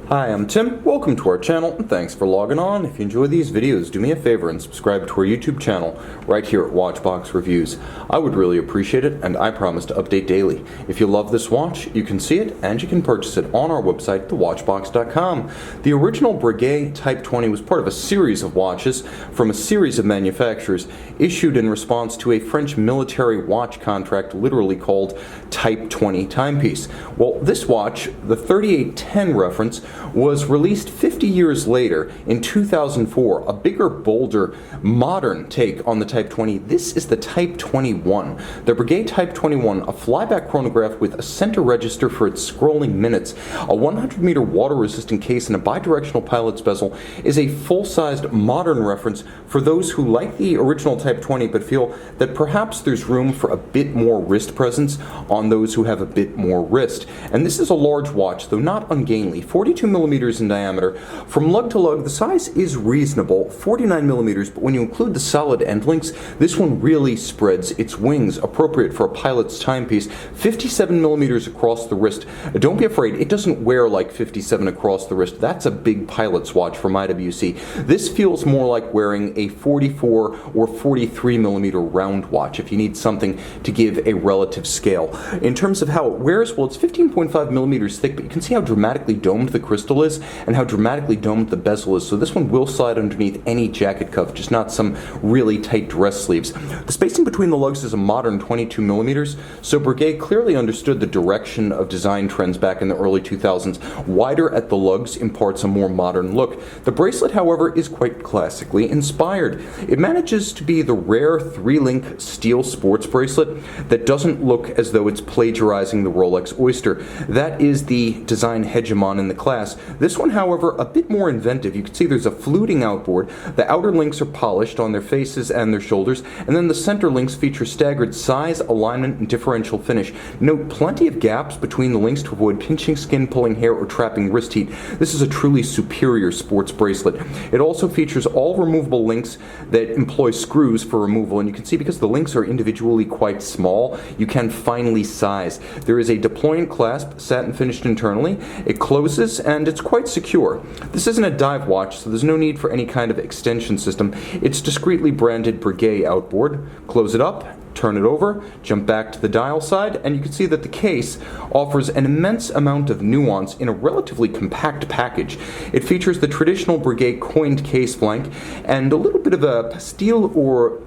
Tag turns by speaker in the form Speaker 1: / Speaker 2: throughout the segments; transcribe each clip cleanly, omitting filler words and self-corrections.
Speaker 1: Hi, I'm Tim. Welcome to our channel, and thanks for logging on. If you enjoy these videos, do me a favor and subscribe to our YouTube channel right here at Watchbox Reviews. I would really appreciate it, and I promise to update daily. If you love this watch, you can see it and you can purchase it on our website, thewatchbox.com. The original Breguet Type XX was part of a series of watches from a series of manufacturers issued in response to a French military watch contract literally called Type XX timepiece. Well, this watch, the 3810 reference, was released 50 years later in 2004, a bigger, bolder, modern take on the Type XX. This is the Type 21. The Breguet Type 21, a flyback chronograph with a center register for its scrolling minutes, a 100-meter water-resistant case, and a bidirectional pilot's bezel, is a full-sized modern reference for those who like the original Type 20 but feel that perhaps there's room for a bit more wrist presence on those who have a bit more wrist. And this is a large watch, though not ungainly, 42 millimeters in diameter. From lug to lug, the size is reasonable, 49 millimeters, but when you include the solid end links, this one really spreads its wings, appropriate for a pilot's timepiece. 57 millimeters across the wrist. Don't be afraid, it doesn't wear like 57 across the wrist. That's a big pilot's watch from IWC. This feels more like wearing a 44 or 43 millimeter round watch if you need something to give a relative scale. In terms of how it wears, well, it's 15.5 millimeters thick, but you can see how dramatically domed the crystal is and how dramatically domed the bezel is. So this one will slide underneath any jacket cuff, just not some really tight dress sleeves. The spacing between the lugs is a modern 22 millimeters, so Breguet clearly understood the direction of design trends back in the early 2000s. Wider at the lugs imparts a more modern look. The bracelet, however, is quite classically inspired. It manages to be the rare 3-link steel sports bracelet that doesn't look as though it's plagiarizing the Rolex Oyster. That is the design hegemon in the class. This one, however, a bit more inventive. You can see there's a fluting outboard. The outer links are polished on their faces and their shoulders, and then the center links feature staggered size, alignment, and differential finish. Note plenty of gaps between the links to avoid pinching skin, pulling hair, or trapping wrist heat. This is a truly superior sports bracelet. It also features all removable links that employ screws for removal, and you can see because the links are individually quite small, you can finely size. There is a deployant clasp, satin finished internally. It closes and it's quite secure. This isn't a dive watch, so there's no need for any kind of extension system. It's discreetly branded Breguet outboard. Close it up, turn it over, jump back to the dial side, and you can see that the case offers an immense amount of nuance in a relatively compact package. It features the traditional Breguet coined case flank and a little bit of a pastille or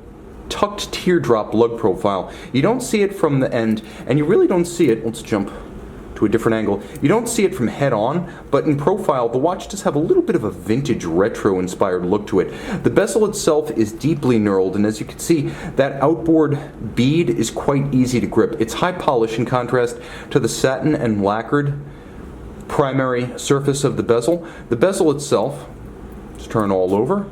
Speaker 1: tucked teardrop lug profile. You don't see it from the end, and you really don't see it. Let's jump to a different angle. You don't see it from head on, but in profile, the watch does have a little bit of a vintage retro-inspired look to it. The bezel itself is deeply knurled, and as you can see, that outboard bead is quite easy to grip. It's high polish in contrast to the satin and lacquered primary surface of the bezel. The bezel itself, let's turn all over,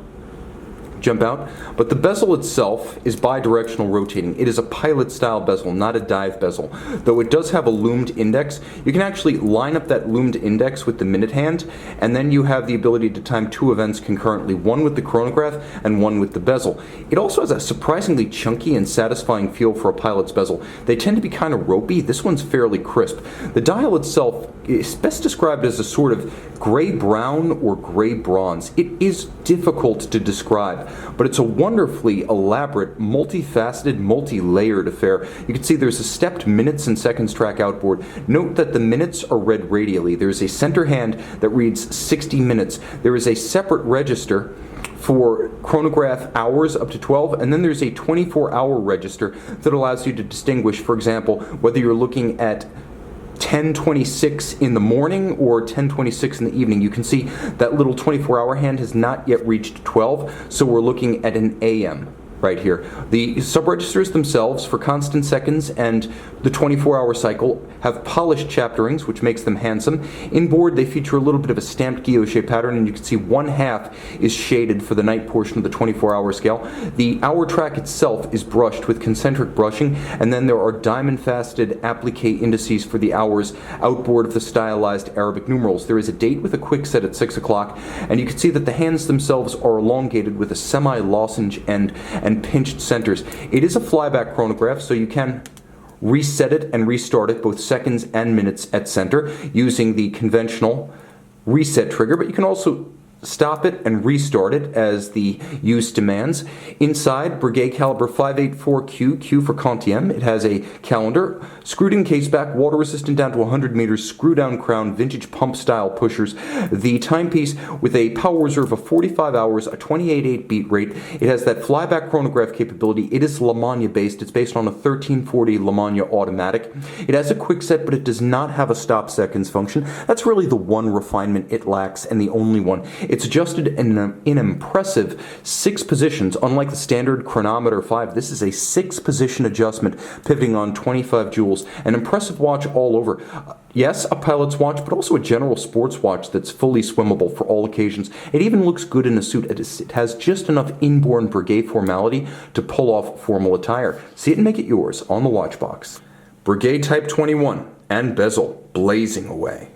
Speaker 1: jump out, but the bezel itself is bidirectional rotating. It is a pilot style bezel, not a dive bezel. Though it does have a loomed index, you can actually line up that loomed index with the minute hand, and then you have the ability to time two events concurrently, one with the chronograph and one with the bezel. It also has a surprisingly chunky and satisfying feel for a pilot's bezel. They tend to be kind of ropey. This one's fairly crisp. The dial itself is best described as a sort of gray-brown or gray-bronze. It is difficult to describe, but it's a wonderfully elaborate, multifaceted, multi-layered affair. You can see there's a stepped minutes and seconds track outboard. Note that the minutes are read radially. There's a center hand that reads 60 minutes. There is a separate register for chronograph hours up to 12, and then there's a 24-hour register that allows you to distinguish, for example, whether you're looking at 10:26 in the morning or 10:26 in the evening. You can see that little 24-hour hand has not yet reached 12, so we're looking at an AM right here. The subregisters themselves for constant seconds and the 24-hour cycle have polished chapterings, which makes them handsome. Inboard, they feature a little bit of a stamped guilloche pattern, and you can see one half is shaded for the night portion of the 24-hour scale. The hour track itself is brushed with concentric brushing, and then there are diamond-faceted applique indices for the hours outboard of the stylized Arabic numerals. There is a date with a quick set at 6 o'clock, and you can see that the hands themselves are elongated with a semi-lozenge end and pinched centers. It is a flyback chronograph, so you can reset it and restart it both seconds and minutes at center using the conventional reset trigger, but you can also stop it and restart it as the use demands. Inside, Breguet Caliber 584Q, Q for Quantième. It has a calendar, screwed-in case back, water-resistant down to 100 meters, screw-down crown, vintage pump-style pushers. The timepiece with a power reserve of 45 hours, a 28.8 beat rate. It has that flyback chronograph capability. It is Lamagna based. It's based on a 1340 Lamagna automatic. It has a quick set, but it does not have a stop seconds function. That's really the one refinement it lacks, and the only one. It's adjusted in an impressive 6 positions. Unlike the standard chronometer 5, this is a 6-position adjustment, pivoting on 25 joules. An impressive watch all over. Yes, a pilot's watch, but also a general sports watch that's fully swimmable for all occasions. It even looks good in a suit. It has just enough inborn Breguet formality to pull off formal attire. See it and make it yours on the Watchbox. Breguet Type 21 and bezel blazing away.